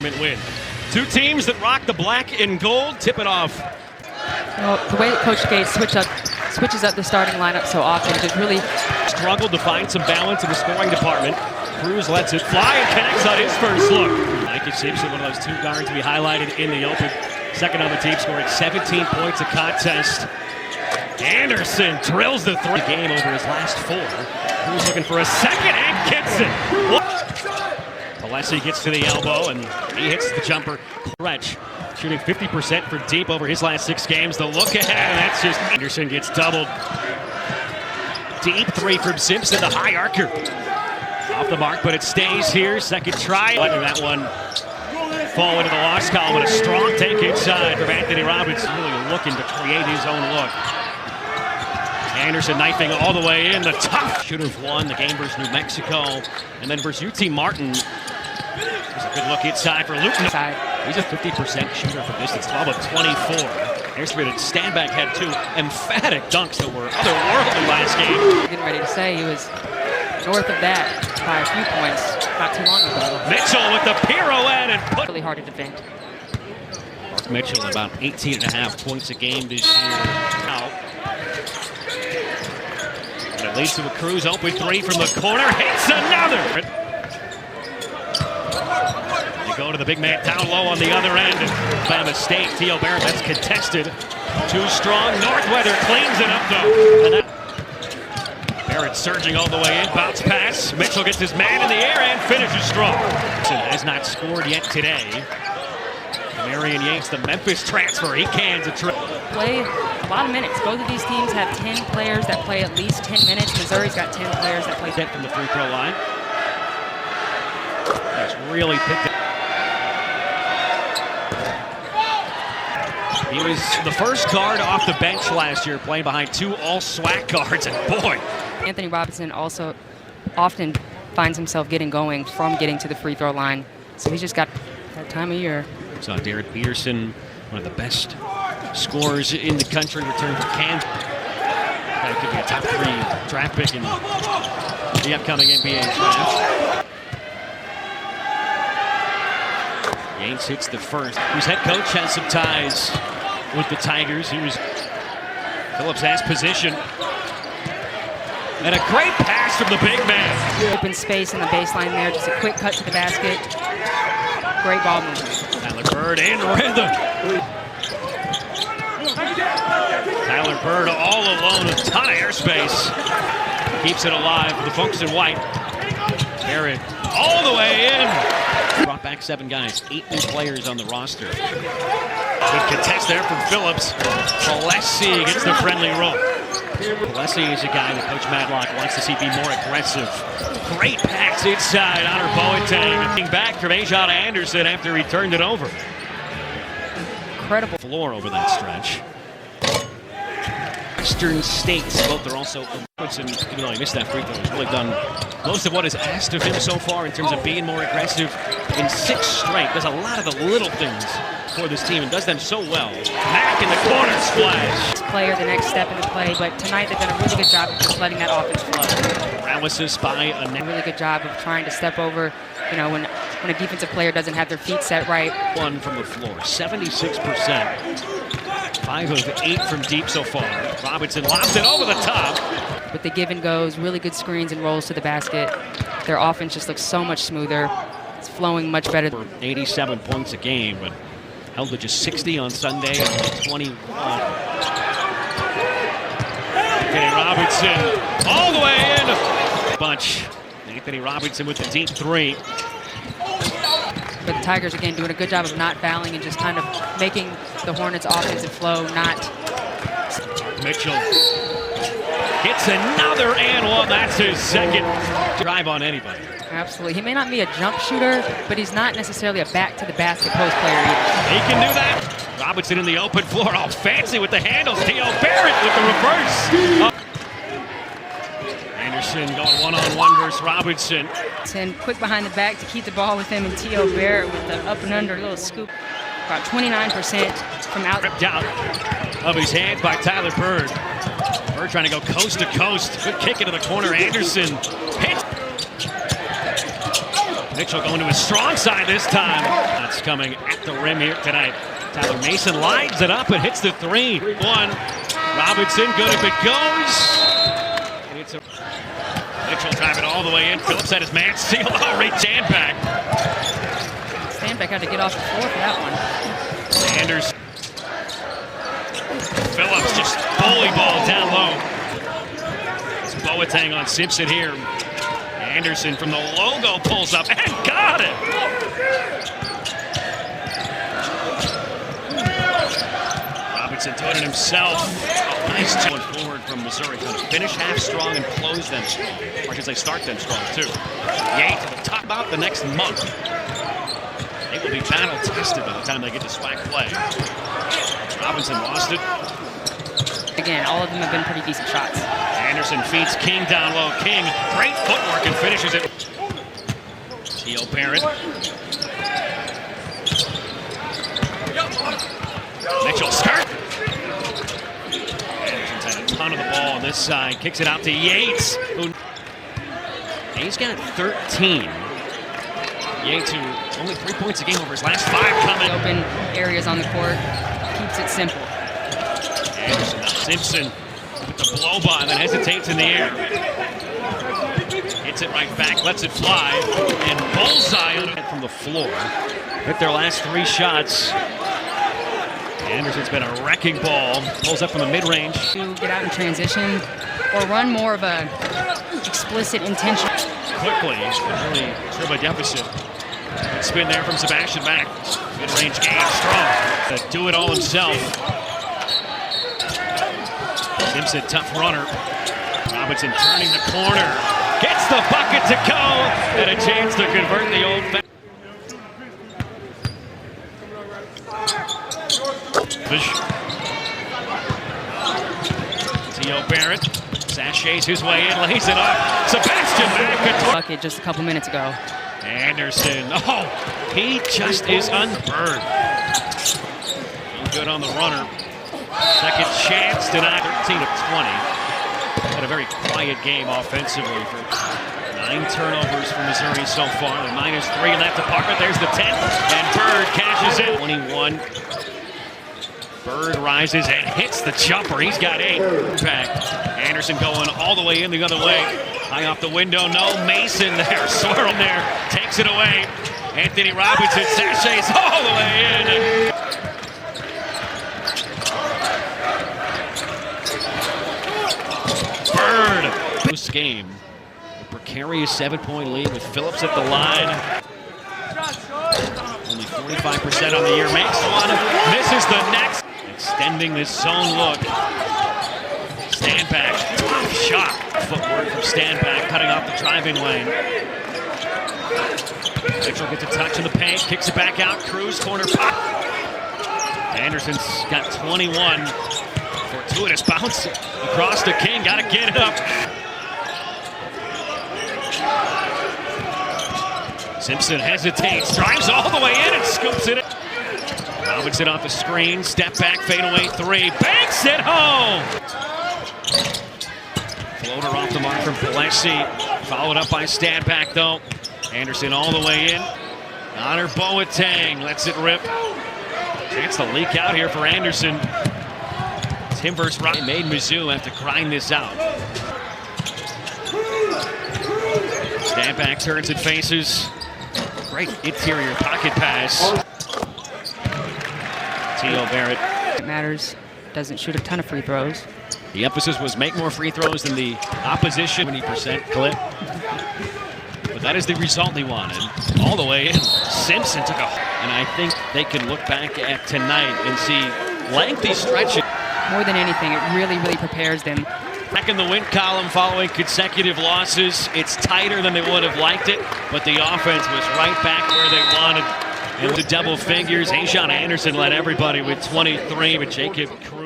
Win. Two teams that rock the black and gold tip it off. Well, the way that Coach Gates switches up the starting lineup so often, just really struggled to find some balance in the scoring department. Cruz lets it fly and connects on his first look. Mikey Simpson, one of those two guards we highlighted in the open. Second on the team, scoring 17 points a contest. Anderson drills the three. Game over his last four. Cruz looking for a second and gets it. Alessi gets to the elbow and he hits the jumper. Stretch shooting 50% for deep over his last 6 games. The look ahead, that's just Anderson gets doubled. Deep three from Simpson, the high archer. Off the mark, but it stays here. Second try. Letting that one fall into the loss column, and a strong take inside from Anthony Robinson. Really looking to create his own look. Anderson knifing all the way in. The tough should have won the game versus New Mexico. And then versus UT Martin. There's a good look inside for Luton. He's a 50% shooter from distance, 12 of 24. Airspeed stand back had 2 emphatic dunks that were otherworldly last game. Getting ready to say he was north of that by a few points not too long ago. Mitchell with the pirouette and put really hard to defend. Mark Mitchell about 18.5 points a game this year. Out. And it leads to a Cruz open 3 from the corner. Hits another. You go to the big man down low on the other end. By mistake, Theo Barrett, that's contested. Too strong. Northweather cleans it up though. And that Barrett surging all the way in. Bounce pass. Mitchell gets his man in the air and finishes strong. Has not scored yet today. Marion Yates, the Memphis transfer, he cans a trip. Play a lot of minutes. Both of these teams have 10 players that play at least 10 minutes. Missouri's got 10 players that play 10 from the free throw line. He's really picked it. He was the first guard off the bench last year, playing behind 2 all-SWAC guards, and boy. Anthony Robinson also often finds himself getting going from getting to the free throw line. So he's just got that time of year. Saw Derek Peterson, one of the best scorers in the country, return to Kansas. That could be a top 3 draft pick in the upcoming NBA draft. Yates hits the first. Whose head coach has some ties with the Tigers. He was Phillips' ass position. And a great pass from the big man. Open space in the baseline there. Just a quick cut to the basket. Great ball movement. Tyler Bird in rhythm. Tyler Bird all alone, a ton of airspace. Keeps it alive for the folks in white. Barrett all the way in. Brought back 7 guys, 8 new players on the roster. Good contest there from Phillips. Alessi gets the friendly roll. Alessi is a guy that Coach Madlock wants to see be more aggressive. Great pass inside, Honor Boateng. Back from Ajon Anderson after he turned it over. Incredible floor over that stretch. Western States, both are also, even though he missed that free throw, he's really done most of what is asked of him so far in terms of being more aggressive in 6 straight. Does a lot of the little things for this team and does them so well. Mack in the corner, splash. Player, the next step in the play, but tonight they've done a really good job of just letting that offense flow. Paralysis by a really good job of trying to step over, you know, when a defensive player doesn't have their feet set right. 1 from the floor, 76%. 5 of 8 from deep so far. Robinson lobs it over the top. With the give and goes, really good screens and rolls to the basket. Their offense just looks so much smoother. It's flowing much better. 87 points a game, but held to just 60 on Sunday and 21. Anthony Robinson all the way in. Bunch. Anthony Robinson with the deep 3. But the Tigers, again, doing a good job of not fouling and just kind of making the Hornets' offensive flow not. Mitchell hits another and one. That's his second drive on anybody. Absolutely. He may not be a jump shooter, but he's not necessarily a back-to-the-basket post player either. He can do that. Robinson in the open floor, all fancy with the handles. Theo Barrett with the reverse. Anderson going one-on-one versus Robinson. And quick behind the back to keep the ball with him, and Theo Barrett with the up and under little scoop. About 29% from out. Ripped out of his hands by Tyler Bird. Bird trying to go coast to coast. Good kick into the corner. Anderson hits. Mitchell going to his strong side this time. That's coming at the rim here tonight. Tyler Mason lines it up and hits the 3-1. Robinson, good if it goes. And it's a Mitchell driving all the way in. Phillips had his man steal. Oh, Ray Standback. Standback had to get off the floor for that one. Sanders. Phillips just bully ball down low. It's Boateng on Simpson here. Anderson from the logo pulls up and got it. Robinson doing it himself. Oh, nice going forward from Missouri. Going to finish half strong and close them. Or should they start them strong too. Yates to the top about the next month. They will be battle tested by the time they get to SWAC play. Robinson lost it. Again, all of them have been pretty decent shots. Anderson feeds King down low. King, great footwork and finishes it. Theo Barrett. Mitchell skirt. Anderson's had a ton of the ball on this side. Kicks it out to Yates. He's got 13. Yates, who only 3 points a game over his last 5 coming. Open areas on the court. Keeps it simple. Anderson, Simpson with the blow by, then hesitates in the air. Hits it right back, lets it fly, and bullseye on it from the floor. Hit their last 3 shots. Anderson's been a wrecking ball. Pulls up from the mid-range. To get out in transition or run more of a explicit intention. Quickly, really dribble a deficit. Spin there from Sebastian Mack. Mid-range game, strong. Do it all himself. Simpson, tough runner. Robinson turning the corner. Gets the bucket to go. And a chance to convert the old Fish. Theo Barrett sachets his way in, lays it up. Sebastian Mack. Bucket just a couple minutes ago. Anderson. Oh, he just is unburned. Good on the runner. Second chance denied. 13 of 20. Had a very quiet game offensively for 9 turnovers for Missouri so far. They're -3 in that department. There's the 10th, and Bird cashes in. 21. Bird rises and hits the jumper. He's got 8. Back. Anderson going all the way in the other way. High off the window. No. Mason there. Swirl there. Takes it away. Anthony Robinson sachets all the way in. Bird. This game. A precarious 7-point lead with Phillips at the line. Only 45% on the year. Makes one. Misses the next. Extending this zone look. Standback. Top shot. Footwork from Standback. Cutting off the driving lane. Mitchell gets a touch in the paint. Kicks it back out. Cruz corner pop. Anderson's got 21. Fortuitous bounce across the King. Got to get it up. Simpson hesitates. Drives all the way in and scoops it in. Robinson off the screen. Step back. Fadeaway 3. Banks it home. Floater off the mark from Plessis. Followed up by Standback though. Anderson all the way in. Honor Boateng lets it rip. Chance to leak out here for Anderson. Tim versus Ryan made Mizzou have to grind this out. Standback turns and faces. Great interior pocket pass. Theo Barrett. It matters. Doesn't shoot a ton of free throws. The emphasis was make more free throws than the opposition. 20% clip. But that is the result he wanted. All the way in. Simpson took a... And I think they can look back at tonight and see lengthy stretches. More than anything, it really, really prepares them. Back in the win column following consecutive losses. It's tighter than they would have liked it, but the offense was right back where they wanted. And the double figures, Aishan Anderson led everybody with 23, but Jacob Cruz